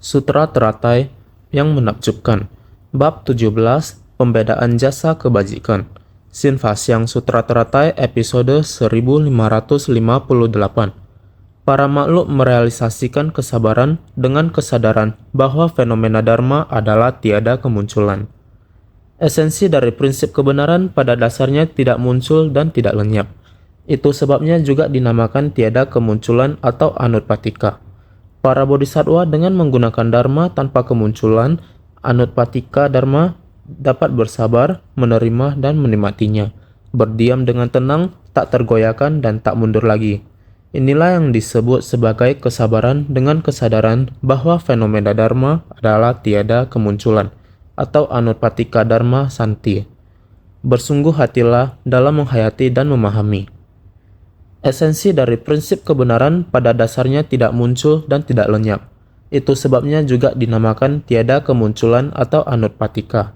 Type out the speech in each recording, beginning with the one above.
Sutra Teratai yang menakjubkan. Bab 17, Pembedaan Jasa Kebajikan. Sinfasyang Sutra Teratai episode 1558. Para makhluk merealisasikan kesabaran dengan kesadaran bahwa fenomena dharma adalah tiada kemunculan. Esensi dari prinsip kebenaran pada dasarnya tidak muncul dan tidak lenyap. Itu sebabnya juga dinamakan tiada kemunculan atau anutpatika. Para bodhisattva dengan menggunakan dharma tanpa kemunculan, anutpatika dharma, dapat bersabar, menerima dan menikmatinya, berdiam dengan tenang, tak tergoyahkan dan tak mundur lagi. Inilah yang disebut sebagai kesabaran dengan kesadaran bahwa fenomena dharma adalah tiada kemunculan, atau anutpatika dharma santi. Bersungguh hatilah dalam menghayati dan memahami. Esensi dari prinsip kebenaran pada dasarnya tidak muncul dan tidak lenyap. Itu sebabnya juga dinamakan tiada kemunculan atau anutpatika.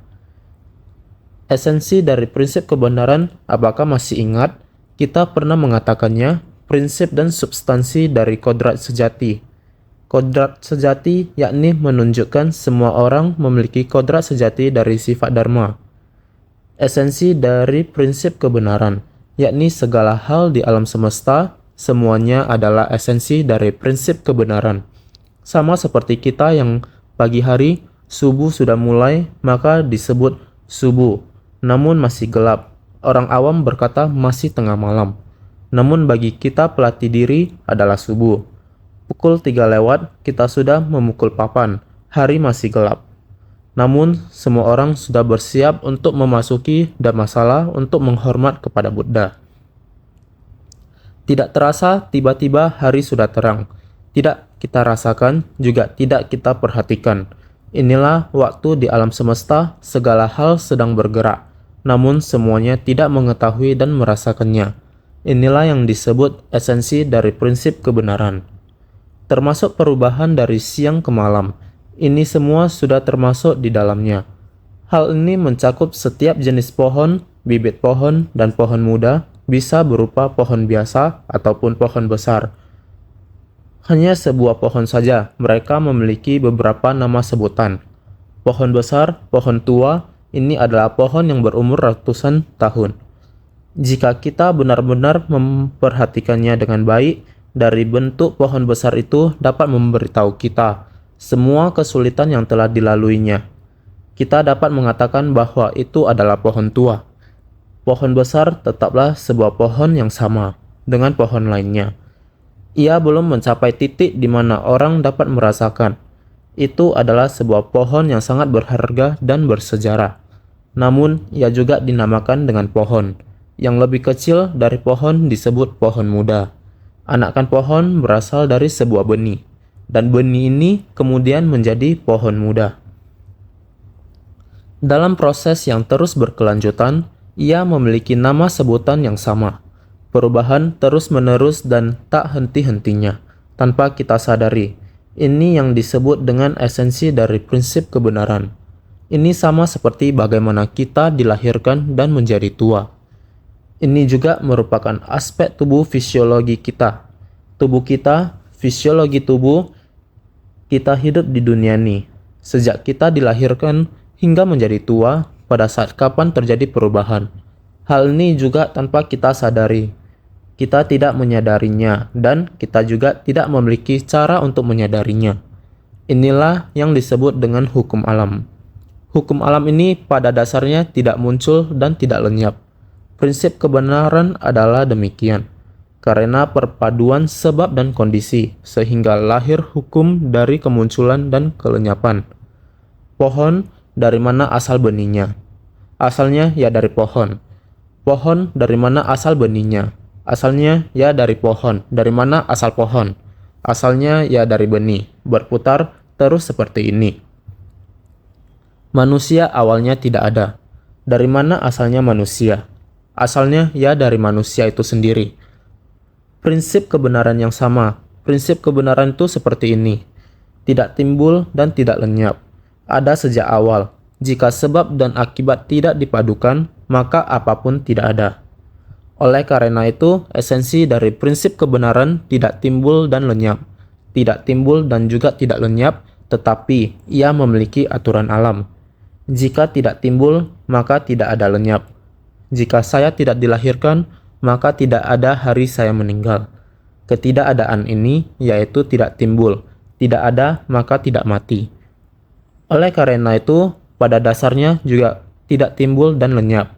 Esensi dari prinsip kebenaran, apakah masih ingat? Kita pernah mengatakannya, prinsip dan substansi dari kodrat sejati. Kodrat sejati yakni menunjukkan semua orang memiliki kodrat sejati dari sifat dharma. Esensi dari prinsip kebenaran, yakni segala hal di alam semesta, semuanya adalah esensi dari prinsip kebenaran. Sama seperti kita yang pagi hari, subuh sudah mulai, maka disebut subuh, namun masih gelap. Orang awam berkata masih tengah malam. Namun bagi kita pelatih diri adalah subuh. Pukul 3 lewat, kita sudah memukul papan, hari masih gelap. Namun, semua orang sudah bersiap untuk memasuki dharmasala untuk menghormat kepada Buddha. Tidak terasa, tiba-tiba hari sudah terang. Tidak kita rasakan, juga tidak kita perhatikan. Inilah waktu di alam semesta, segala hal sedang bergerak, namun semuanya tidak mengetahui dan merasakannya. Inilah yang disebut esensi dari prinsip kebenaran. Termasuk perubahan dari siang ke malam. Ini semua sudah termasuk di dalamnya. Hal ini mencakup setiap jenis pohon, bibit pohon, dan pohon muda, bisa berupa pohon biasa ataupun pohon besar. Hanya sebuah pohon saja, mereka memiliki beberapa nama sebutan. Pohon besar, pohon tua, ini adalah pohon yang berumur ratusan tahun. Jika kita benar-benar memperhatikannya dengan baik, dari bentuk pohon besar itu dapat memberitahu kita semua kesulitan yang telah dilaluinya. Kita dapat mengatakan bahwa itu adalah pohon tua. Pohon besar tetaplah sebuah pohon yang sama dengan pohon lainnya. Ia belum mencapai titik di mana orang dapat merasakan. Itu adalah sebuah pohon yang sangat berharga dan bersejarah. Namun, ia juga dinamakan dengan pohon. Yang lebih kecil dari pohon disebut pohon muda. Anakan pohon berasal dari sebuah benih. Dan benih ini kemudian menjadi pohon muda. Dalam proses yang terus berkelanjutan, ia memiliki nama sebutan yang sama. Perubahan terus-menerus dan tak henti-hentinya, tanpa kita sadari. Ini yang disebut dengan esensi dari prinsip kebenaran. Ini sama seperti bagaimana kita dilahirkan dan menjadi tua. Ini juga merupakan aspek tubuh fisiologi kita. Tubuh kita, fisiologi tubuh, kita hidup di dunia ini. Sejak kita dilahirkan hingga menjadi tua, pada saat kapan terjadi perubahan. Hal ini juga tanpa kita sadari. Kita tidak menyadarinya, dan kita juga tidak memiliki cara untuk menyadarinya. Inilah yang disebut dengan hukum alam. Hukum alam ini pada dasarnya tidak muncul dan tidak lenyap. Prinsip kebenaran adalah demikian. Karena perpaduan sebab dan kondisi, sehingga lahir hukum dari kemunculan dan kelenyapan. Pohon, dari mana asal benihnya? Asalnya ya dari pohon. Pohon, dari mana asal benihnya? Asalnya ya dari pohon. Dari mana asal pohon? Asalnya ya dari benih. Berputar terus seperti ini. Manusia awalnya tidak ada. Dari mana asalnya manusia? Asalnya ya dari manusia itu sendiri. Prinsip kebenaran yang sama. Prinsip kebenaran itu seperti ini. Tidak timbul dan tidak lenyap. Ada sejak awal. Jika sebab dan akibat tidak dipadukan, maka apapun tidak ada. Oleh karena itu, esensi dari prinsip kebenaran tidak timbul dan lenyap. Tidak timbul dan juga tidak lenyap tetapi ia memiliki aturan alam. Jika tidak timbul, maka tidak ada lenyap. Jika saya tidak dilahirkan, maka tidak ada hari saya meninggal. Ketidakadaan ini yaitu tidak timbul, tidak ada maka tidak mati. Oleh karena itu, pada dasarnya juga tidak timbul dan lenyap.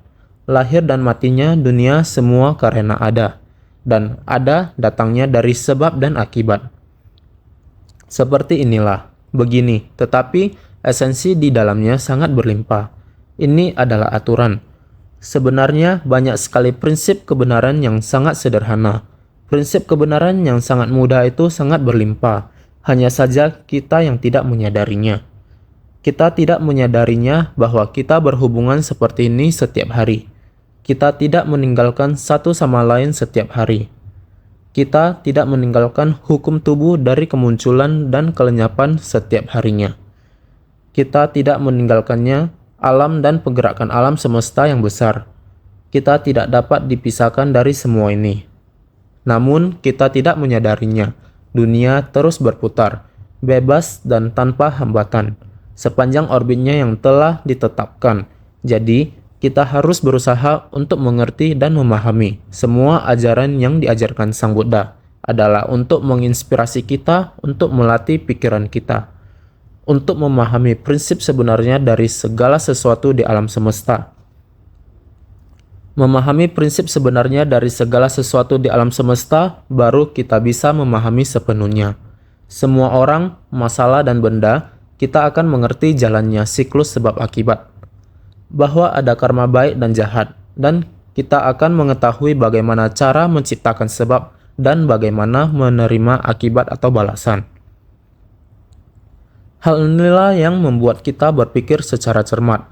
Lahir dan matinya dunia semua karena ada, dan ada datangnya dari sebab dan akibat. Seperti inilah, begini, tetapi esensi di dalamnya sangat berlimpah. Ini adalah aturan. Sebenarnya banyak sekali prinsip kebenaran yang sangat sederhana. Prinsip kebenaran yang sangat mudah itu sangat berlimpah. Hanya saja kita yang tidak menyadarinya. Kita tidak menyadarinya bahwa kita berhubungan seperti ini setiap hari. Kita tidak meninggalkan satu sama lain setiap hari. Kita tidak meninggalkan hukum tubuh dari kemunculan dan kelenyapan setiap harinya. Kita tidak meninggalkannya, alam dan pergerakan alam semesta yang besar. Kita tidak dapat dipisahkan dari semua ini. Namun, kita tidak menyadarinya. Dunia terus berputar, bebas dan tanpa hambatan, sepanjang orbitnya yang telah ditetapkan. Jadi, kita harus berusaha untuk mengerti dan memahami semua ajaran yang diajarkan Sang Buddha adalah untuk menginspirasi kita untuk melatih pikiran kita, untuk memahami prinsip sebenarnya dari segala sesuatu di alam semesta. Memahami prinsip sebenarnya dari segala sesuatu di alam semesta, baru kita bisa memahami sepenuhnya. Semua orang, masalah, dan benda, kita akan mengerti jalannya siklus sebab akibat. Bahwa ada karma baik dan jahat, dan kita akan mengetahui bagaimana cara menciptakan sebab dan bagaimana menerima akibat atau balasan. Hal inilah yang membuat kita berpikir secara cermat.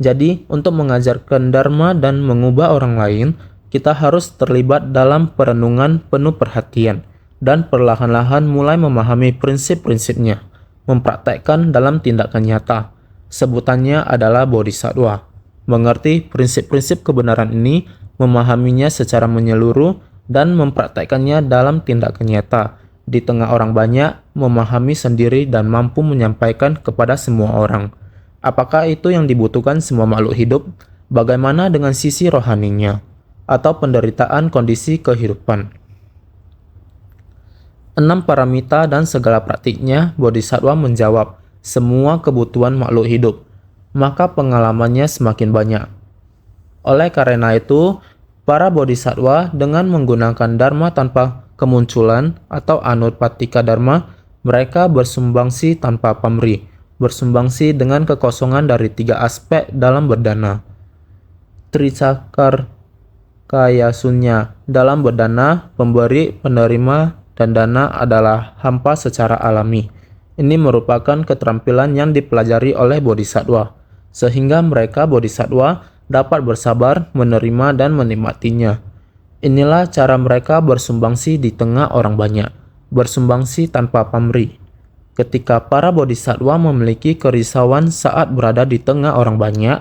Jadi, untuk mengajarkan dharma dan mengubah orang lain, kita harus terlibat dalam perenungan penuh perhatian dan perlahan-lahan mulai memahami prinsip-prinsipnya, mempraktekkan dalam tindakan nyata. Sebutannya adalah bodhisattva. Mengerti prinsip-prinsip kebenaran ini, memahaminya secara menyeluruh, dan mempraktekkannya dalam tindakan nyata. Di tengah orang banyak, memahami sendiri dan mampu menyampaikan kepada semua orang. Apakah itu yang dibutuhkan semua makhluk hidup? Bagaimana dengan sisi rohaninya? Atau penderitaan kondisi kehidupan? 6 paramita dan segala praktiknya, bodhisattva menjawab semua kebutuhan makhluk hidup. Maka pengalamannya semakin banyak. Oleh karena itu, para bodhisattva dengan menggunakan dharma tanpa kemunculan atau anutpatika dharma, mereka bersumbangsi tanpa pamrih, bersumbangsi dengan kekosongan dari 3 aspek dalam berdana. Tricakar kaya sunya, dalam berdana, pemberi, penerima, dan dana adalah hampa secara alami. Ini merupakan keterampilan yang dipelajari oleh bodhisattva, sehingga mereka bodhisattva dapat bersabar, menerima, dan menikmatinya. Inilah cara mereka bersumbangsi di tengah orang banyak, bersumbangsi tanpa pamrih. Ketika para bodhisattva memiliki kerisauan saat berada di tengah orang banyak,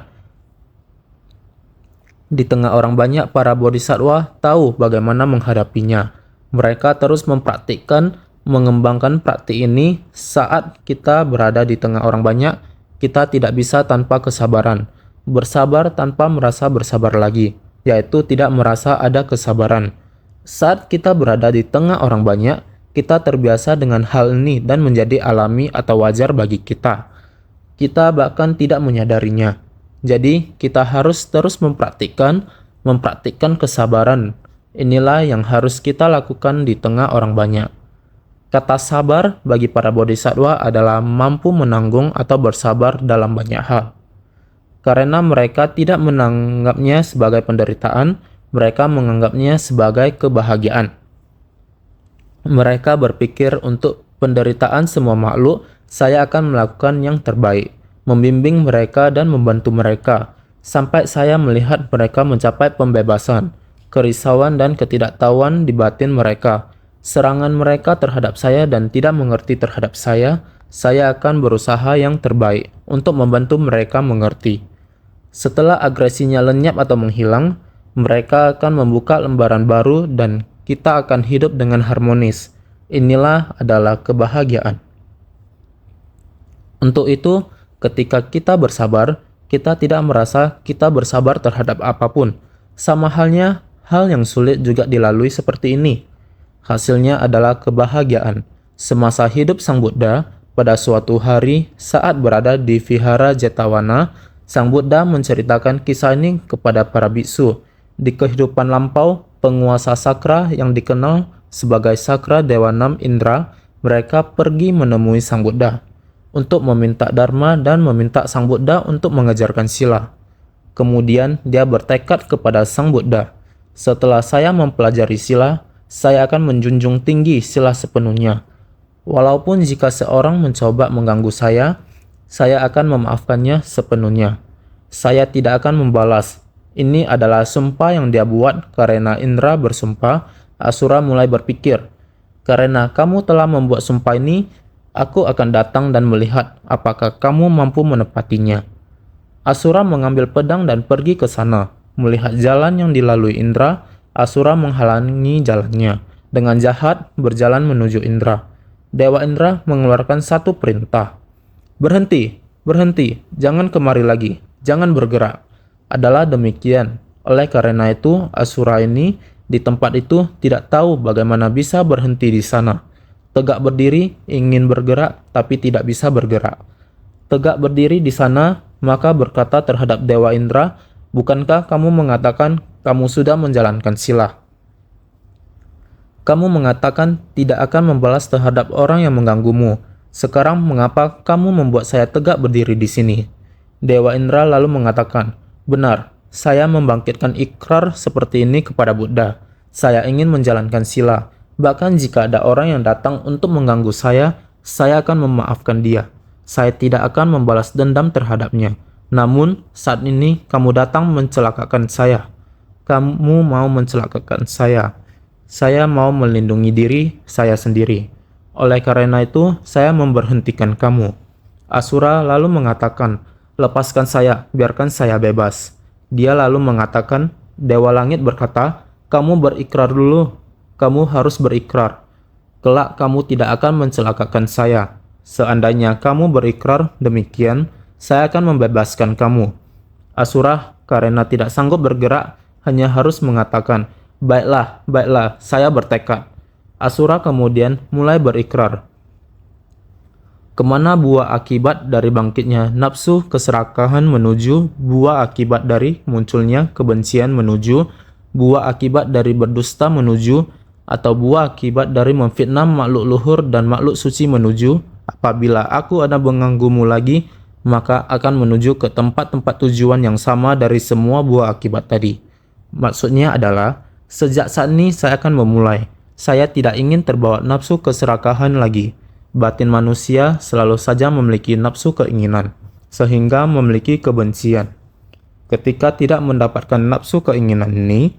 para bodhisattva tahu bagaimana menghadapinya. Mereka terus mempraktikkan, mengembangkan praktik ini. Saat kita berada di tengah orang banyak, kita tidak bisa tanpa kesabaran. Bersabar tanpa merasa bersabar lagi, yaitu tidak merasa ada kesabaran. Saat kita berada di tengah orang banyak, kita terbiasa dengan hal ini dan menjadi alami atau wajar bagi kita. Kita bahkan tidak menyadarinya. Jadi, kita harus terus mempraktikkan kesabaran. Inilah yang harus kita lakukan di tengah orang banyak. Kata sabar bagi para bodhisattva adalah mampu menanggung atau bersabar dalam banyak hal. Karena mereka tidak menganggapnya sebagai penderitaan, mereka menganggapnya sebagai kebahagiaan. Mereka berpikir untuk penderitaan semua makhluk, saya akan melakukan yang terbaik, membimbing mereka dan membantu mereka, sampai saya melihat mereka mencapai pembebasan, kerisauan dan ketidaktahuan di batin mereka. Serangan mereka terhadap saya dan tidak mengerti terhadap saya akan berusaha yang terbaik untuk membantu mereka mengerti. Setelah agresinya lenyap atau menghilang, mereka akan membuka lembaran baru dan kita akan hidup dengan harmonis. Inilah adalah kebahagiaan. Untuk itu, ketika kita bersabar, kita tidak merasa kita bersabar terhadap apapun. Sama halnya, hal yang sulit juga dilalui seperti ini. Hasilnya adalah kebahagiaan. Semasa hidup Sang Buddha, pada suatu hari saat berada di Vihara Jetavana, Sang Buddha menceritakan kisah ini kepada para biksu. Di kehidupan lampau, penguasa sakra yang dikenal sebagai Sakra Dewa Enam Indra, mereka pergi menemui Sang Buddha untuk meminta dharma dan meminta Sang Buddha untuk mengajarkan sila. Kemudian dia bertekad kepada Sang Buddha, "Setelah saya mempelajari sila, saya akan menjunjung tinggi sila sepenuhnya. Walaupun jika seorang mencoba mengganggu saya akan memaafkannya sepenuhnya. Saya tidak akan membalas." Ini adalah sumpah yang dia buat karena Indra bersumpah. Asura mulai berpikir, "Karena kamu telah membuat sumpah ini, aku akan datang dan melihat apakah kamu mampu menepatinya." Asura mengambil pedang dan pergi ke sana. Melihat jalan yang dilalui Indra, Asura menghalangi jalannya. Dengan jahat berjalan menuju Indra. Dewa Indra mengeluarkan satu perintah. "Berhenti, berhenti, jangan kemari lagi, jangan bergerak." Adalah demikian. Oleh karena itu, Asura ini di tempat itu tidak tahu bagaimana bisa berhenti di sana. Tegak berdiri, ingin bergerak, tapi tidak bisa bergerak. Tegak berdiri di sana, maka berkata terhadap Dewa Indra, "Bukankah kamu mengatakan kamu sudah menjalankan sila? Kamu mengatakan tidak akan membalas terhadap orang yang mengganggumu. Sekarang mengapa kamu membuat saya tegak berdiri di sini?" Dewa Indra lalu mengatakan, "Benar, saya membangkitkan ikrar seperti ini kepada Buddha. Saya ingin menjalankan sila. Bahkan jika ada orang yang datang untuk mengganggu saya akan memaafkan dia. Saya tidak akan membalas dendam terhadapnya. Namun, saat ini kamu datang mencelakakan saya. Kamu mau mencelakakan saya. Saya mau melindungi diri saya sendiri. Oleh karena itu, saya memberhentikan kamu." Asura lalu mengatakan, "Lepaskan saya, biarkan saya bebas." Dia lalu mengatakan, Dewa Langit berkata, "Kamu berikrar dulu. Kamu harus berikrar. Kelak kamu tidak akan mencelakakan saya. Seandainya kamu berikrar demikian, saya akan membebaskan kamu." Asura karena tidak sanggup bergerak, hanya harus mengatakan, "Baiklah, baiklah, saya bertekad." Asura kemudian mulai berikrar. Kemana buah akibat dari bangkitnya nafsu keserakahan menuju, buah akibat dari munculnya kebencian menuju, buah akibat dari berdusta menuju, atau buah akibat dari memfitnah makhluk luhur dan makhluk suci menuju, apabila aku ada mengganggumu lagi, maka akan menuju ke tempat-tempat tujuan yang sama dari semua buah akibat tadi. Maksudnya adalah, sejak saat ini saya akan memulai. Saya tidak ingin terbawa nafsu keserakahan lagi. Batin manusia selalu saja memiliki nafsu keinginan, sehingga memiliki kebencian. Ketika tidak mendapatkan nafsu keinginan ini,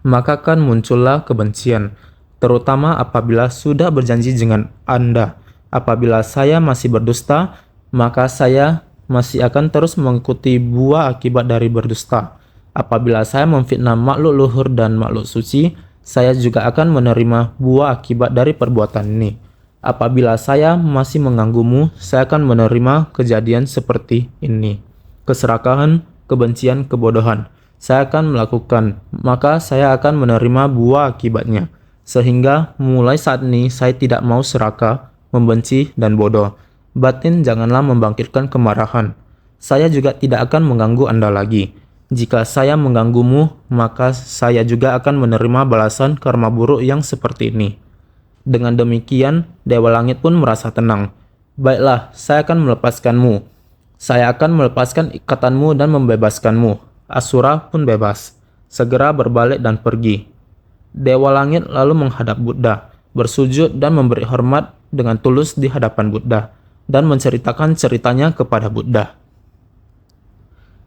maka kan muncullah kebencian, terutama apabila sudah berjanji dengan Anda. Apabila saya masih berdusta, maka saya masih akan terus mengikuti buah akibat dari berdusta. Apabila saya memfitnah makhluk luhur dan makhluk suci, saya juga akan menerima buah akibat dari perbuatan ini. Apabila saya masih mengganggumu, saya akan menerima kejadian seperti ini. Keserakahan, kebencian, kebodohan. Saya akan melakukan, maka saya akan menerima buah akibatnya. Sehingga mulai saat ini saya tidak mau serakah, membenci, dan bodoh. Batin janganlah membangkitkan kemarahan. Saya juga tidak akan mengganggu Anda lagi. Jika saya mengganggumu, maka saya juga akan menerima balasan karma buruk yang seperti ini. Dengan demikian, Dewa Langit pun merasa tenang. "Baiklah, saya akan melepaskanmu. Saya akan melepaskan ikatanmu dan membebaskanmu." Asura pun bebas, segera berbalik dan pergi. Dewa Langit lalu menghadap Buddha, bersujud dan memberi hormat dengan tulus di hadapan Buddha, dan menceritakan ceritanya kepada Buddha.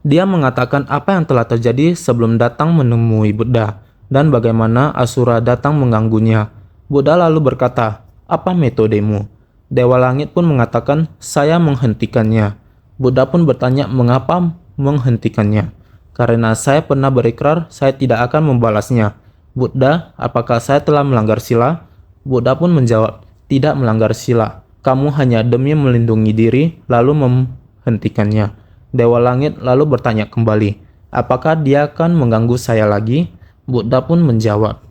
Dia mengatakan apa yang telah terjadi sebelum datang menemui Buddha, dan bagaimana Asura datang mengganggunya. Buddha lalu berkata, "Apa metodemu?" Dewa Langit pun mengatakan, "Saya menghentikannya." Buddha pun bertanya, "Mengapa menghentikannya?" "Karena saya pernah berikrar, saya tidak akan membalasnya." "Buddha, apakah saya telah melanggar sila?" Buddha pun menjawab, "Tidak melanggar sila. kamu hanya demi melindungi diri lalu menghentikannya. Dewa Langit lalu bertanya kembali, apakah dia akan mengganggu saya lagi? Buddha pun menjawab,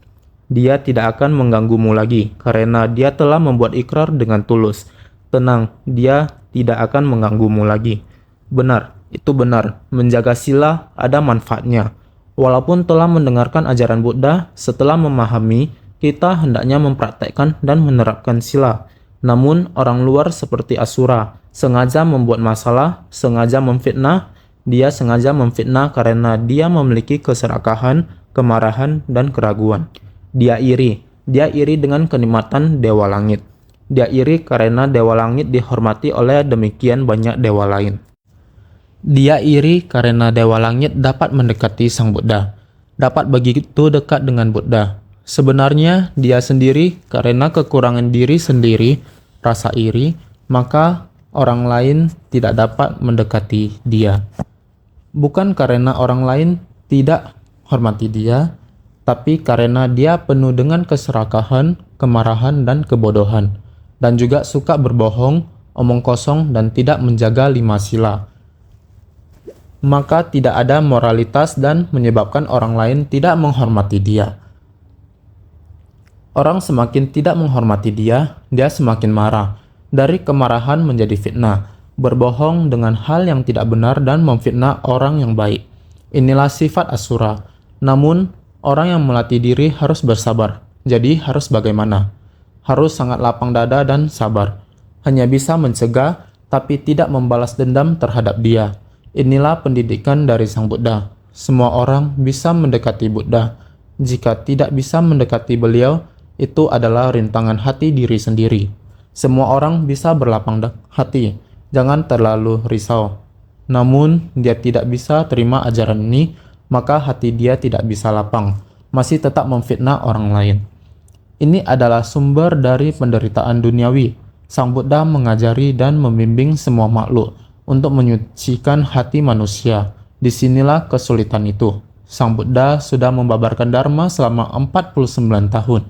dia tidak akan mengganggumu lagi karena dia telah membuat ikrar dengan tulus. Tenang, dia tidak akan mengganggumu lagi. Benar, itu benar. Menjaga sila ada manfaatnya. Walaupun telah mendengarkan ajaran Buddha, setelah memahami, kita hendaknya mempraktekkan dan menerapkan sila. Namun, orang luar seperti Asura sengaja membuat masalah, sengaja memfitnah. Dia sengaja memfitnah karena dia memiliki keserakahan, kemarahan, dan keraguan. Dia iri dengan kenikmatan Dewa Langit. Dia iri karena Dewa Langit dihormati oleh demikian banyak dewa lain. Dia iri karena Dewa Langit dapat mendekati Sang Buddha, dapat begitu dekat dengan Buddha. Sebenarnya dia sendiri karena kekurangan diri sendiri, rasa iri, maka orang lain tidak dapat mendekati dia. Bukan karena orang lain tidak hormati dia, tapi karena dia penuh dengan keserakahan, kemarahan, dan kebodohan, dan juga suka berbohong, omong kosong, dan tidak menjaga 5 sila. Maka tidak ada moralitas dan menyebabkan orang lain tidak menghormati dia. Orang semakin tidak menghormati dia, dia semakin marah. Dari kemarahan menjadi fitnah, berbohong dengan hal yang tidak benar dan memfitnah orang yang baik. Inilah sifat Asura. Namun, orang yang melatih diri harus bersabar. Jadi harus bagaimana? Harus sangat lapang dada dan sabar. Hanya bisa mencegah, tapi tidak membalas dendam terhadap dia. Inilah pendidikan dari Sang Buddha. Semua orang bisa mendekati Buddha. Jika tidak bisa mendekati beliau, itu adalah rintangan hati diri sendiri. Semua orang bisa berlapang hati. Jangan terlalu risau. Namun, dia tidak bisa terima ajaran ini, maka hati dia tidak bisa lapang. Masih tetap memfitnah orang lain. Ini adalah sumber dari penderitaan duniawi. Sang Buddha mengajari dan membimbing semua makhluk untuk menyucikan hati manusia. Disinilah kesulitan itu. Sang Buddha sudah membabarkan Dharma selama 49 tahun.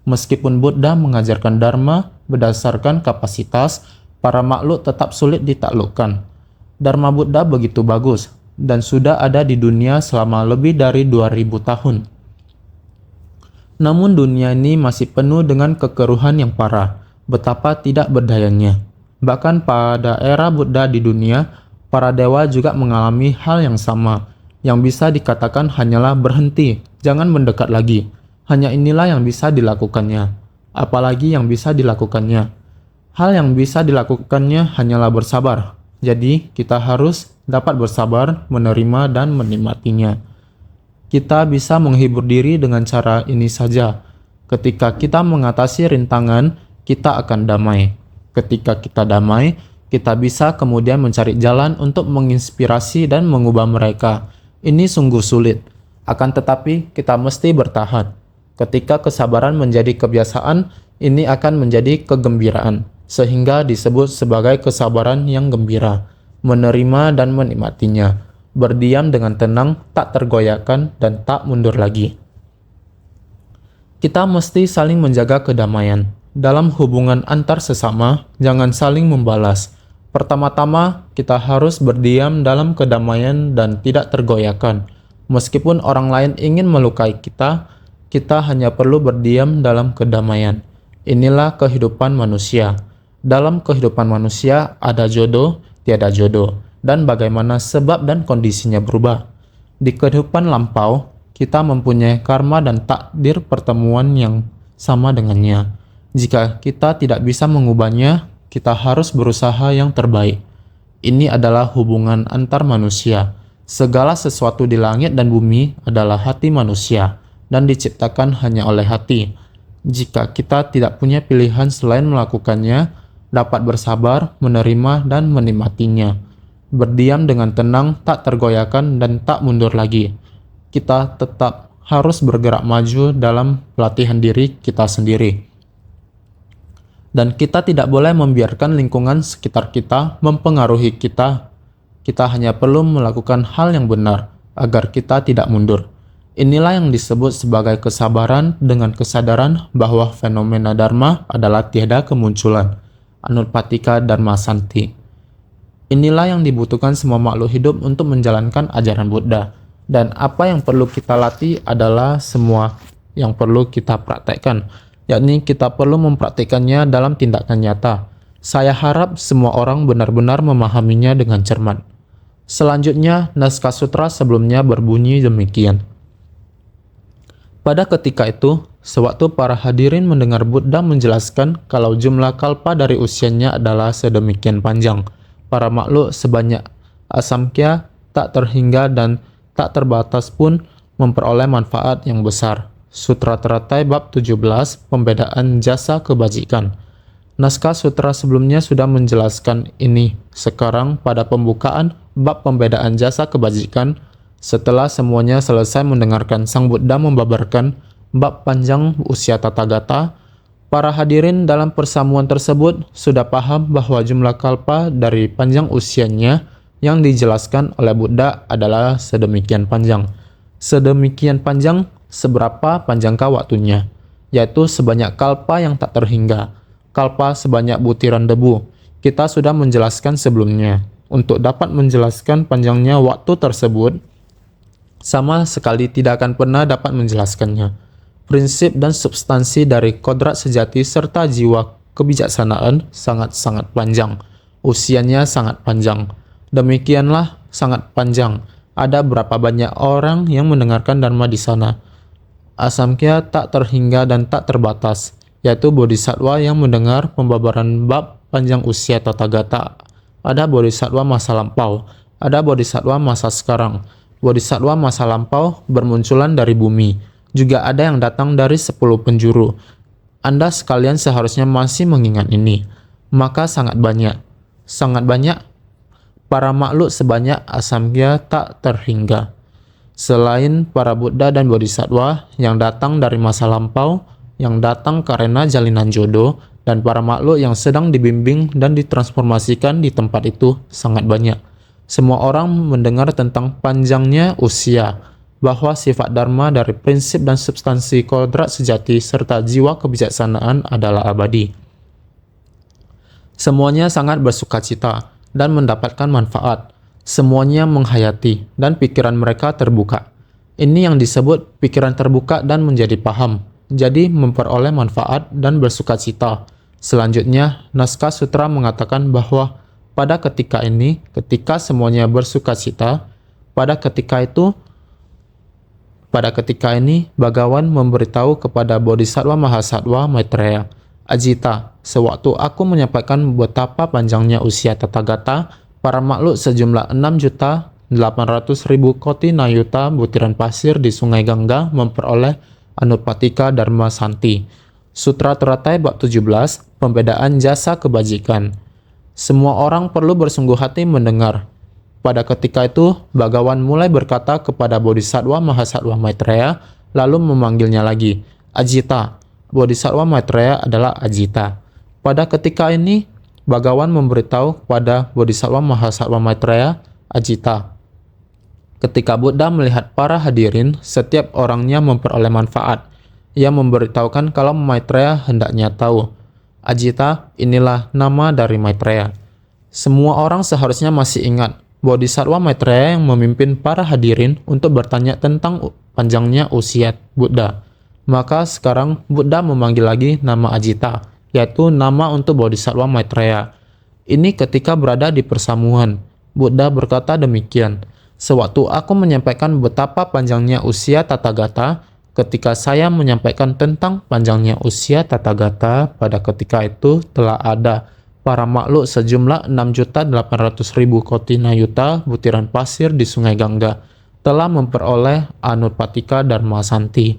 Meskipun Buddha mengajarkan Dharma berdasarkan kapasitas, para makhluk tetap sulit ditaklukkan. Dharma Buddha begitu bagus dan sudah ada di dunia selama lebih dari 2000 tahun. Namun dunia ini masih penuh dengan kekeruhan yang parah. Betapa tidak berdayanya. Bahkan pada era Buddha di dunia, para dewa juga mengalami hal yang sama. Yang bisa dikatakan hanyalah berhenti, jangan mendekat lagi. Hanya inilah yang bisa dilakukannya. Apalagi yang bisa dilakukannya. Hal yang bisa dilakukannya hanyalah bersabar. Jadi, kita harus dapat bersabar, menerima, dan menikmatinya. Kita bisa menghibur diri dengan cara ini saja. Ketika kita mengatasi rintangan, kita akan damai. Ketika kita damai, kita bisa kemudian mencari jalan untuk menginspirasi dan mengubah mereka. Ini sungguh sulit. Akan tetapi, kita mesti bertahan. Ketika kesabaran menjadi kebiasaan, ini akan menjadi kegembiraan. Sehingga disebut sebagai kesabaran yang gembira. Menerima dan menikmatinya. Berdiam dengan tenang, tak tergoyahkan, dan tak mundur lagi. Kita mesti saling menjaga kedamaian. Dalam hubungan antar sesama, jangan saling membalas. Pertama-tama, kita harus berdiam dalam kedamaian dan tidak tergoyahkan. Meskipun orang lain ingin melukai kita, kita hanya perlu berdiam dalam kedamaian. Inilah kehidupan manusia. Dalam kehidupan manusia ada jodoh, tiada jodoh, dan bagaimana sebab dan kondisinya berubah. Di kehidupan lampau, kita mempunyai karma dan takdir pertemuan yang sama dengannya. Jika kita tidak bisa mengubahnya, kita harus berusaha yang terbaik. Ini adalah hubungan antar manusia. Segala sesuatu di langit dan bumi adalah hati manusia dan diciptakan hanya oleh hati. Jika kita tidak punya pilihan selain melakukannya, dapat bersabar, menerima, dan menikmatinya. Berdiam dengan tenang, tak tergoyahkan, dan tak mundur lagi. Kita tetap harus bergerak maju dalam pelatihan diri kita sendiri. Dan kita tidak boleh membiarkan lingkungan sekitar kita mempengaruhi kita. Kita hanya perlu melakukan hal yang benar agar kita tidak mundur. Inilah yang disebut sebagai kesabaran dengan kesadaran bahwa fenomena Dharma adalah tiada kemunculan. Anutpatika Dharma Santi. Inilah yang dibutuhkan semua makhluk hidup untuk menjalankan ajaran Buddha. Dan apa yang perlu kita latih adalah semua yang perlu kita praktekkan, yakni kita perlu mempraktekannya dalam tindakan nyata. Saya harap semua orang benar-benar memahaminya dengan cermat. Selanjutnya, naskah sutra sebelumnya berbunyi demikian. Pada ketika itu, sewaktu para hadirin mendengar Buddha menjelaskan kalau jumlah kalpa dari usianya adalah sedemikian panjang, para makhluk sebanyak asamkya tak terhingga dan tak terbatas pun memperoleh manfaat yang besar. Sutra Teratai bab 17, Pembedaan Jasa Kebajikan. Naskah sutra sebelumnya sudah menjelaskan ini. Sekarang pada pembukaan bab pembedaan jasa kebajikan, setelah semuanya selesai mendengarkan Sang Buddha membabarkan bab panjang usia Tathagata, para hadirin dalam persamuan tersebut sudah paham bahwa jumlah kalpa dari panjang usianya yang dijelaskan oleh Buddha adalah sedemikian panjang. Sedemikian panjang seberapa panjangkah waktunya, yaitu sebanyak kalpa yang tak terhingga. Kalpa sebanyak butiran debu. Kita sudah menjelaskan sebelumnya. Untuk dapat menjelaskan panjangnya waktu tersebut, sama sekali tidak akan pernah dapat menjelaskannya. Prinsip dan substansi dari kodrat sejati serta jiwa kebijaksanaan sangat-sangat panjang. Usianya sangat panjang. Demikianlah sangat panjang. Ada berapa banyak orang yang mendengarkan Dharma di sana? Asamkya tak terhingga dan tak terbatas, yaitu bodhisattva yang mendengar pembabaran bab panjang usia Tathagata. Ada bodhisattva masa lampau, ada bodhisattva masa sekarang. Bodhisattva masa lampau bermunculan dari bumi. Juga ada yang datang dari 10 penjuru. Anda sekalian seharusnya masih mengingat ini. Maka sangat banyak para makhluk sebanyak asamkya tak terhingga. Selain para Buddha dan bodhisattva yang datang dari masa lampau, yang datang karena jalinan jodoh, dan para makhluk yang sedang dibimbing dan ditransformasikan di tempat itu sangat banyak. Semua orang mendengar tentang panjangnya usia, bahwa sifat dharma dari prinsip dan substansi kodrat sejati serta jiwa kebijaksanaan adalah abadi. Semuanya sangat bersukacita dan mendapatkan manfaat. Semuanya menghayati dan pikiran mereka terbuka. Ini yang disebut pikiran terbuka dan menjadi paham. Jadi memperoleh manfaat dan bersukacita. Selanjutnya, naskah sutra mengatakan bahwa pada ketika ini, ketika semuanya bersukacita, pada ketika ini, Bhagawan memberitahu kepada Bodhisattva Mahasattva Maitreya, Ajita, sewaktu aku menyampaikan betapa panjangnya usia Tathagata, para makhluk sejumlah 6.800.000 koti nayuta butiran pasir di Sungai Gangga memperoleh Anutpatika Dharma Santi. Sutra Teratai bab 17, Pembedaan Jasa Kebajikan. Semua orang perlu bersungguh hati mendengar. Pada ketika itu, Bhagawan mulai berkata kepada Bodhisattva Mahasattva Maitreya, lalu memanggilnya lagi, Ajita. Bodhisattva Maitreya adalah Ajita. Pada ketika ini, Bhagawan memberitahu kepada Bodhisattva Mahasattva Maitreya, Ajita. Ketika Buddha melihat para hadirin, setiap orangnya memperoleh manfaat. Ia memberitahukan kalau Maitreya hendaknya tahu. Ajita, inilah nama dari Maitreya. Semua orang seharusnya masih ingat Bodhisattva Maitreya yang memimpin para hadirin untuk bertanya tentang panjangnya usia Buddha. Maka sekarang Buddha memanggil lagi nama Ajita, yaitu nama untuk Bodhisattva Maitreya. Ini ketika berada di persamuan. Buddha berkata demikian, sewaktu aku menyampaikan betapa panjangnya usia Tathagata, ketika saya menyampaikan tentang panjangnya usia Tathagata, pada ketika itu telah ada para makhluk sejumlah 6.800.000 koti nayuta butiran pasir di Sungai Gangga telah memperoleh Anutpatika Dharma Santi.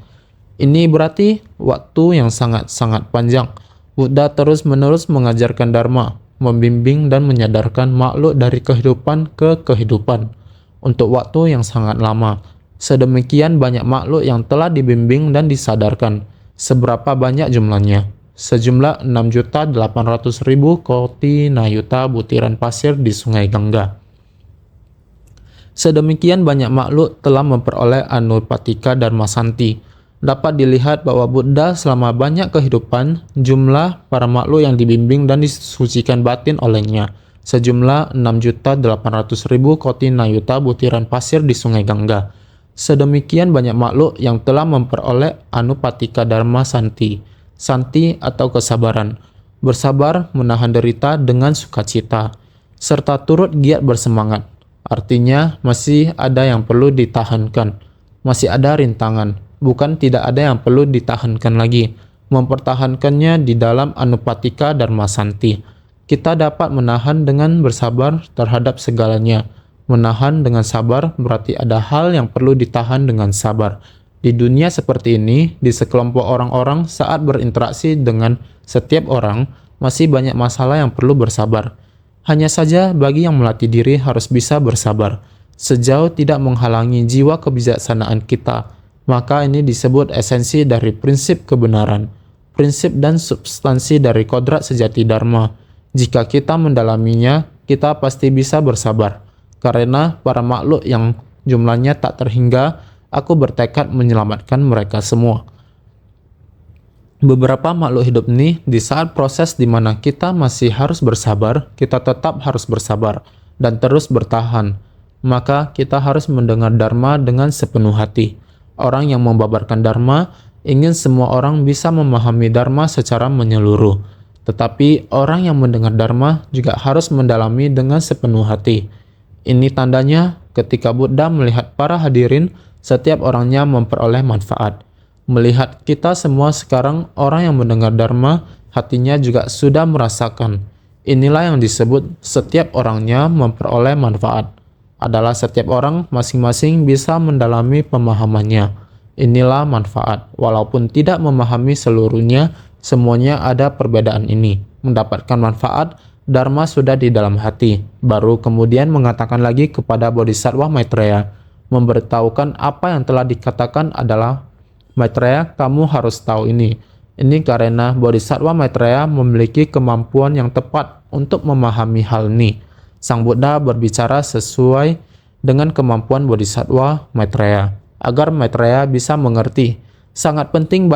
Ini berarti waktu yang sangat-sangat panjang. Buddha terus-menerus mengajarkan Dharma, membimbing dan menyadarkan makhluk dari kehidupan ke kehidupan untuk waktu yang sangat lama. Sedemikian banyak makhluk yang telah dibimbing dan disadarkan. Seberapa banyak jumlahnya? Sejumlah 6.800.000 koti nayuta butiran pasir di Sungai Gangga. Sedemikian banyak makhluk telah memperoleh Anutpatika Dharma Santi. dapat dilihat bahwa Buddha selama banyak kehidupan, jumlah para makhluk yang dibimbing dan disucikan batin olehnya sejumlah 6.800.000 koti nayuta butiran pasir di Sungai Gangga. Sedemikian banyak makhluk yang telah memperoleh anupatika dharma santi, santi atau kesabaran, bersabar menahan derita dengan sukacita, serta turut giat bersemangat. Artinya masih ada yang perlu ditahankan, masih ada rintangan, bukan tidak ada yang perlu ditahankan lagi. Mempertahankannya di dalam anupatika dharma santi. Kita dapat menahan dengan bersabar terhadap segalanya. Menahan dengan sabar berarti ada hal yang perlu ditahan dengan sabar. Di dunia seperti ini, di sekelompok orang-orang saat berinteraksi dengan setiap orang, masih banyak masalah yang perlu bersabar. Hanya saja bagi yang melatih diri harus bisa bersabar. Sejauh tidak menghalangi jiwa kebijaksanaan kita, maka ini disebut esensi dari prinsip kebenaran, prinsip dan substansi dari kodrat sejati dharma. Jika kita mendalaminya, kita pasti bisa bersabar. Karena para makhluk yang jumlahnya tak terhingga, aku bertekad menyelamatkan mereka semua. Beberapa makhluk hidup ini, di saat proses di mana kita masih harus bersabar, kita tetap harus bersabar dan terus bertahan. Maka kita harus mendengar dharma dengan sepenuh hati. Orang yang membabarkan dharma ingin semua orang bisa memahami dharma secara menyeluruh. Tetapi orang yang mendengar dharma juga harus mendalami dengan sepenuh hati. Ini tandanya ketika Buddha melihat para hadirin, setiap orangnya memperoleh manfaat. Melihat kita semua sekarang orang yang mendengar dharma, hatinya juga sudah merasakan. Inilah yang disebut setiap orangnya memperoleh manfaat. Adalah setiap orang masing-masing bisa mendalami pemahamannya. Inilah manfaat. Walaupun tidak memahami seluruhnya, semuanya ada perbedaan ini. Mendapatkan manfaat, dharma sudah di dalam hati. Baru kemudian mengatakan lagi kepada Bodhisattva Maitreya, memberitahukan apa yang telah dikatakan adalah, Maitreya, kamu harus tahu ini. Ini karena Bodhisattva Maitreya memiliki kemampuan yang tepat untuk memahami hal ini. Sang Buddha berbicara sesuai dengan kemampuan Bodhisattva Maitreya, agar Maitreya bisa mengerti. Sangat penting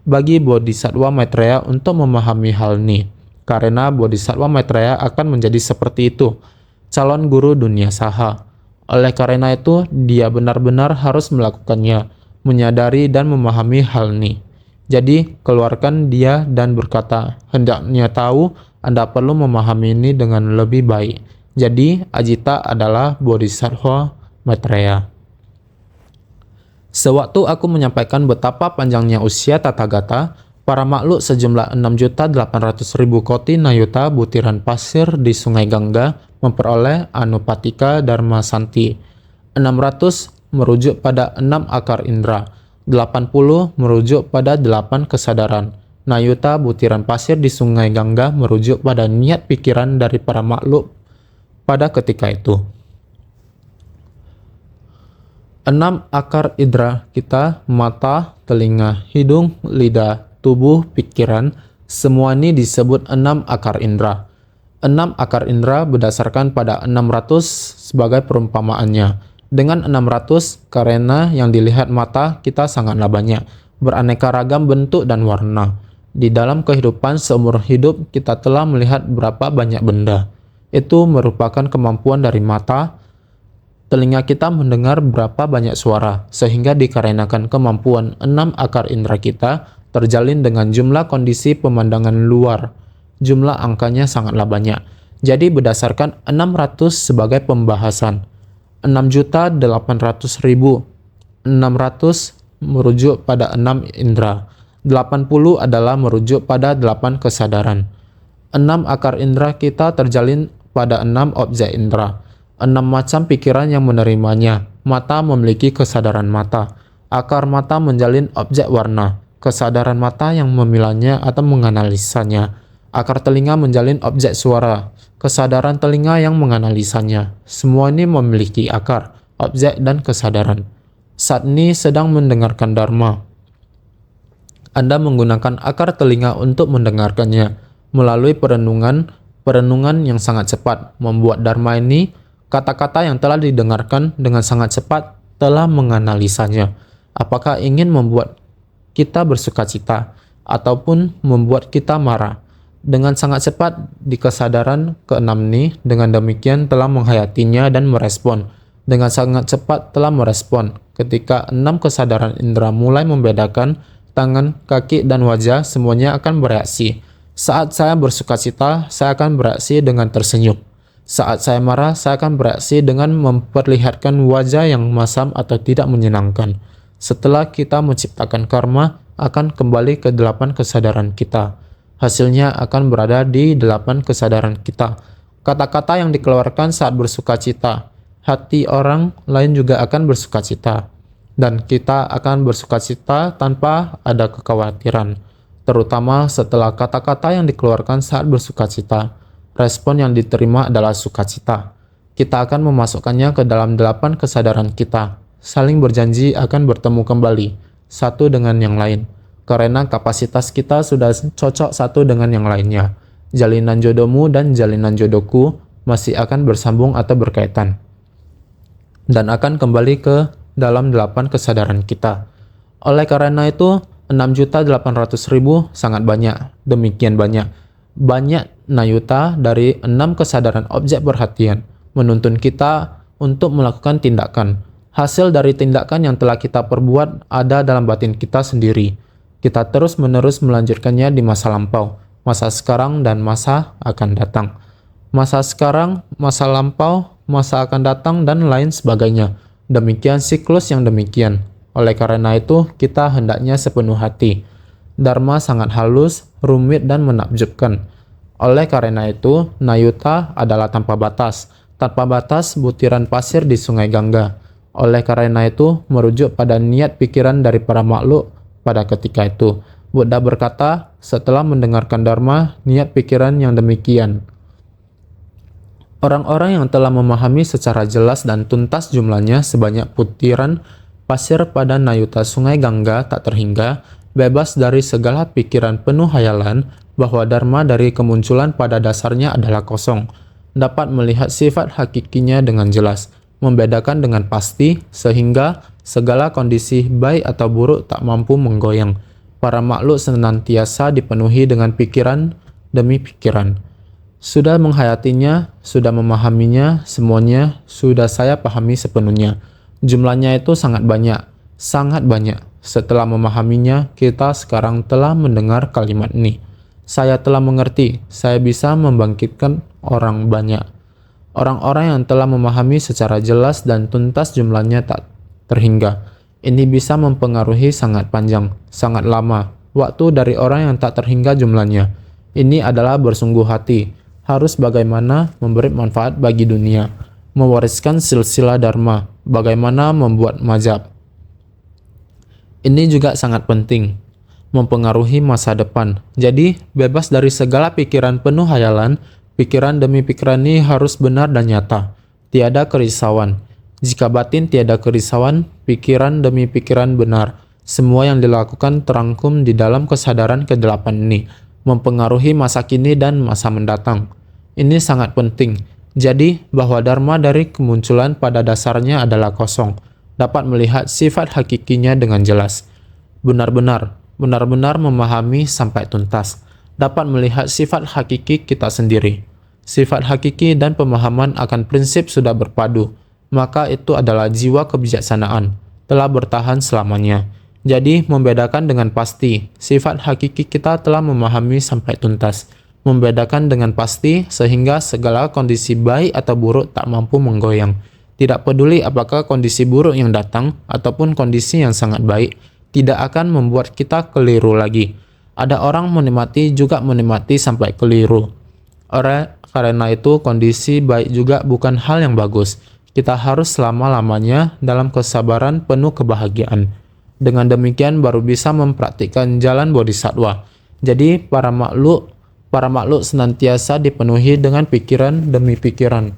bagi Bodhisattva Maitreya untuk memahami hal ini. Karena Bodhisattva Maitreya akan menjadi seperti itu, calon guru dunia saha. Oleh karena itu, dia benar-benar harus melakukannya, menyadari dan memahami hal ini. Jadi, keluarkan dia dan berkata, hendaknya tahu Anda perlu memahami ini dengan lebih baik. Jadi, Ajita adalah Bodhisattva Maitreya. Sewaktu aku menyampaikan betapa panjangnya usia Tathagata, para makhluk sejumlah 6.800.000 koti nayuta butiran pasir di Sungai Gangga memperoleh anupatika dharma santi. 600 merujuk pada 6 akar indera, 80 merujuk pada 8 kesadaran. Nayuta butiran pasir di Sungai Gangga merujuk pada niat pikiran dari para makhluk pada ketika itu. 6 akar indera kita, mata, telinga, hidung, lidah, tubuh, pikiran, semua ini disebut 6 akar indera. 6 akar indera berdasarkan pada 600 sebagai perumpamaannya. Dengan 600, karena yang dilihat mata kita sangatlah banyak, beraneka ragam bentuk dan warna. Di dalam kehidupan seumur hidup, kita telah melihat berapa banyak benda. Itu merupakan kemampuan dari mata. Telinga kita mendengar berapa banyak suara, sehingga dikarenakan kemampuan 6 akar indera kita, terjalin dengan jumlah kondisi pemandangan luar. Jumlah angkanya sangatlah banyak. Jadi berdasarkan 600 sebagai pembahasan. 6.800.000. 600 merujuk pada 6 indera. 80 adalah merujuk pada 8 kesadaran. 6 akar indera kita terjalin pada 6 objek indera. 6 macam pikiran yang menerimanya. Mata memiliki kesadaran mata. Akar mata menjalin objek warna. Kesadaran mata yang memilahnya atau menganalisanya. Akar telinga menjalin objek suara. Kesadaran telinga yang menganalisanya. Semua ini memiliki akar, objek, dan kesadaran. Saat ini sedang mendengarkan dharma. Anda menggunakan akar telinga untuk mendengarkannya. Melalui perenungan yang sangat cepat. Membuat dharma ini, kata-kata yang telah didengarkan dengan sangat cepat telah menganalisanya. Apakah ingin membuat kita bersukacita ataupun membuat kita marah. Dengan sangat cepat di kesadaran keenam ini, dengan demikian telah menghayatinya dan merespon. Dengan sangat cepat telah merespon. Ketika 6 kesadaran indera mulai membedakan, tangan, kaki, dan wajah semuanya akan bereaksi. Saat saya bersukacita, saya akan bereaksi dengan tersenyum. Saat saya marah, saya akan bereaksi dengan memperlihatkan wajah yang masam atau tidak menyenangkan. Setelah kita menciptakan karma, akan kembali ke 8 kesadaran kita. Hasilnya akan berada di 8 kesadaran kita. Kata-kata yang dikeluarkan saat bersukacita, hati orang lain juga akan bersukacita. Dan kita akan bersukacita tanpa ada kekhawatiran. Terutama setelah kata-kata yang dikeluarkan saat bersukacita. Respon yang diterima adalah sukacita. Kita akan memasukkannya ke dalam 8 kesadaran kita. Saling berjanji akan bertemu kembali, satu dengan yang lain. Karena kapasitas kita sudah cocok satu dengan yang lainnya. Jalinan jodohmu dan jalinan jodohku masih akan bersambung atau berkaitan. Dan akan kembali ke dalam 8 kesadaran kita. Oleh karena itu, 6.800.000 sangat banyak. Demikian banyak. Banyak nayuta dari 6 kesadaran objek perhatian menuntun kita untuk melakukan tindakan. Hasil dari tindakan yang telah kita perbuat ada dalam batin kita sendiri. Kita terus-menerus melanjutkannya di masa lampau, masa sekarang, dan masa akan datang. Masa sekarang, masa lampau, masa akan datang, dan lain sebagainya. Demikian siklus yang demikian. Oleh karena itu, kita hendaknya sepenuh hati. Dharma sangat halus, rumit, dan menakjubkan. Oleh karena itu, nayuta adalah tanpa batas. Tanpa batas butiran pasir di sungai Gangga. Oleh karena itu, merujuk pada niat pikiran dari para makhluk pada ketika itu. Buddha berkata, setelah mendengarkan Dharma, niat pikiran yang demikian. Orang-orang yang telah memahami secara jelas dan tuntas jumlahnya sebanyak butiran pasir pada nayuta sungai Gangga tak terhingga, bebas dari segala pikiran penuh hayalan bahwa Dharma dari kemunculan pada dasarnya adalah kosong, dapat melihat sifat hakikinya dengan jelas, membedakan dengan pasti, sehingga segala kondisi baik atau buruk tak mampu menggoyang. Para makhluk senantiasa dipenuhi dengan pikiran demi pikiran. Sudah menghayatinya, sudah memahaminya, semuanya sudah saya pahami sepenuhnya. Jumlahnya itu sangat banyak, sangat banyak. Setelah memahaminya, kita sekarang telah mendengar kalimat ini. Saya telah mengerti, saya bisa membangkitkan orang banyak. Orang-orang yang telah memahami secara jelas dan tuntas jumlahnya tak terhingga. Ini bisa mempengaruhi sangat panjang, sangat lama, waktu dari orang yang tak terhingga jumlahnya. Ini adalah bersungguh hati, harus bagaimana memberi manfaat bagi dunia, mewariskan silsilah dharma, bagaimana membuat mazhab. Ini juga sangat penting, mempengaruhi masa depan. Jadi, bebas dari segala pikiran penuh hayalan, pikiran demi pikiran ini harus benar dan nyata. Tiada kerisauan. Jika batin tiada kerisauan, pikiran demi pikiran benar. Semua yang dilakukan terangkum di dalam kesadaran ke-8 ini, mempengaruhi masa kini dan masa mendatang. Ini sangat penting. Jadi, bahwa Dharma dari kemunculan pada dasarnya adalah kosong, dapat melihat sifat hakikinya dengan jelas. Benar-benar memahami sampai tuntas, dapat melihat sifat hakiki kita sendiri. Sifat hakiki dan pemahaman akan prinsip sudah berpadu, maka itu adalah jiwa kebijaksanaan, telah bertahan selamanya. Jadi, membedakan dengan pasti, sifat hakiki kita telah memahami sampai tuntas. Membedakan dengan pasti sehingga segala kondisi baik atau buruk tak mampu menggoyang. Tidak peduli apakah kondisi buruk yang datang ataupun kondisi yang sangat baik, tidak akan membuat kita keliru lagi. Ada orang menikmati juga menikmati sampai keliru. Karena itu kondisi baik juga bukan hal yang bagus. Kita harus selama-lamanya dalam kesabaran penuh kebahagiaan. Dengan demikian baru bisa mempraktikkan jalan bodhisattva. Jadi para makhluk senantiasa dipenuhi dengan pikiran demi pikiran.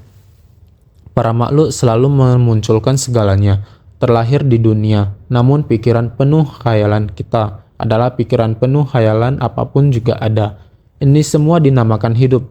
Para makhluk selalu memunculkan segalanya, terlahir di dunia, namun pikiran penuh khayalan kita adalah pikiran penuh khayalan apapun juga ada. Ini semua dinamakan hidup.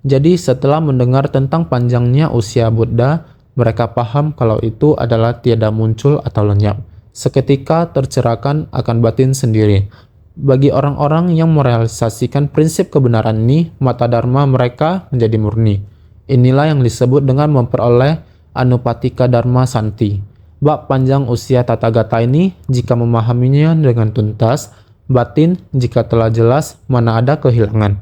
Jadi setelah mendengar tentang panjangnya usia Buddha, mereka paham kalau itu adalah tiada muncul atau lenyap. seketika tercerahkan akan batin sendiri. Bagi orang-orang yang merealisasikan prinsip kebenaran ini, mata dharma mereka menjadi murni. Inilah yang disebut dengan memperoleh anupatika dharma santi. Bab panjang usia Tathagata ini, jika memahaminya dengan tuntas, batin jika telah jelas, mana ada kehilangan.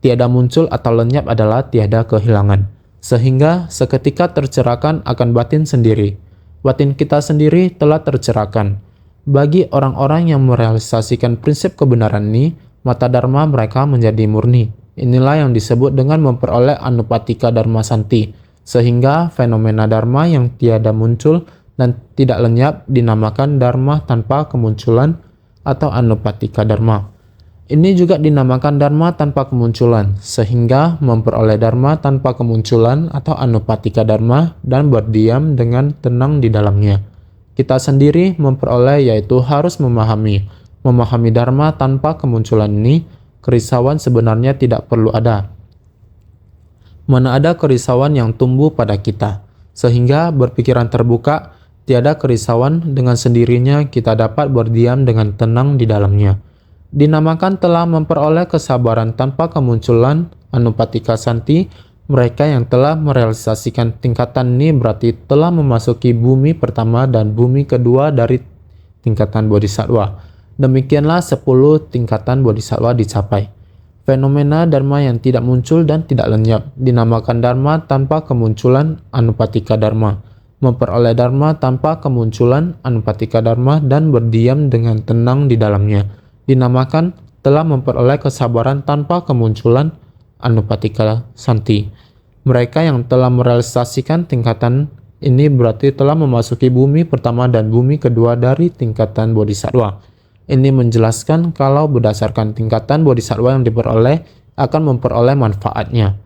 Tiada muncul atau lenyap adalah tiada kehilangan. Sehingga seketika tercerahkan akan batin sendiri. Batin kita sendiri telah tercerahkan. Bagi orang-orang yang merealisasikan prinsip kebenaran ini, mata dharma mereka menjadi murni. Inilah yang disebut dengan memperoleh anupatika dharma santi, sehingga fenomena dharma yang tiada muncul dan tidak lenyap dinamakan dharma tanpa kemunculan atau anupatika dharma. Ini juga dinamakan dharma tanpa kemunculan, sehingga memperoleh dharma tanpa kemunculan atau anupatika dharma dan berdiam dengan tenang di dalamnya. Kita sendiri memperoleh yaitu harus memahami dharma tanpa kemunculan ini, kerisauan sebenarnya tidak perlu ada. Mana ada kerisauan yang tumbuh pada kita, sehingga berpikiran terbuka, tiada kerisauan dengan sendirinya kita dapat berdiam dengan tenang di dalamnya. Dinamakan telah memperoleh kesabaran tanpa kemunculan anupatika santi. Mereka yang telah merealisasikan tingkatan ini berarti telah memasuki bumi pertama dan bumi kedua dari tingkatan bodhisattva. Demikianlah 10 tingkatan bodhisattva dicapai. Fenomena dharma yang tidak muncul dan tidak lenyap dinamakan dharma tanpa kemunculan anupatika dharma. Memperoleh dharma tanpa kemunculan anupatika dharma dan berdiam dengan tenang di dalamnya dinamakan telah memperoleh kesabaran tanpa kemunculan anupatika santi. Mereka yang telah merealisasikan tingkatan ini berarti telah memasuki bumi pertama dan bumi kedua dari tingkatan bodhisattva. Ini menjelaskan kalau berdasarkan tingkatan bodhisattva yang diperoleh akan memperoleh manfaatnya.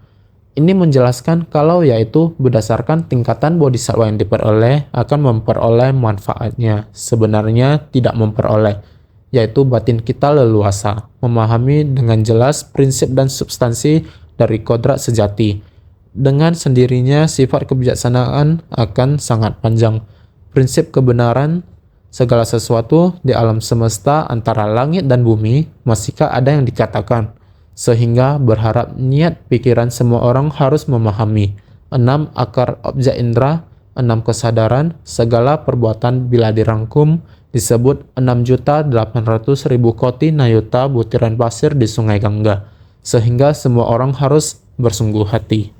Ini menjelaskan kalau yaitu berdasarkan tingkatan bodhisattva yang diperoleh akan memperoleh manfaatnya. Sebenarnya tidak memperoleh, yaitu batin kita leluasa, memahami dengan jelas prinsip dan substansi dari kodrat sejati. Dengan sendirinya sifat kebijaksanaan akan sangat panjang. Prinsip kebenaran segala sesuatu di alam semesta antara langit dan bumi masihkah ada yang dikatakan, sehingga berharap niat pikiran semua orang harus memahami 6 akar objek indera, 6 kesadaran, segala perbuatan bila dirangkum disebut 6.800.000 koti nayuta butiran pasir di sungai Gangga, sehingga semua orang harus bersungguh hati.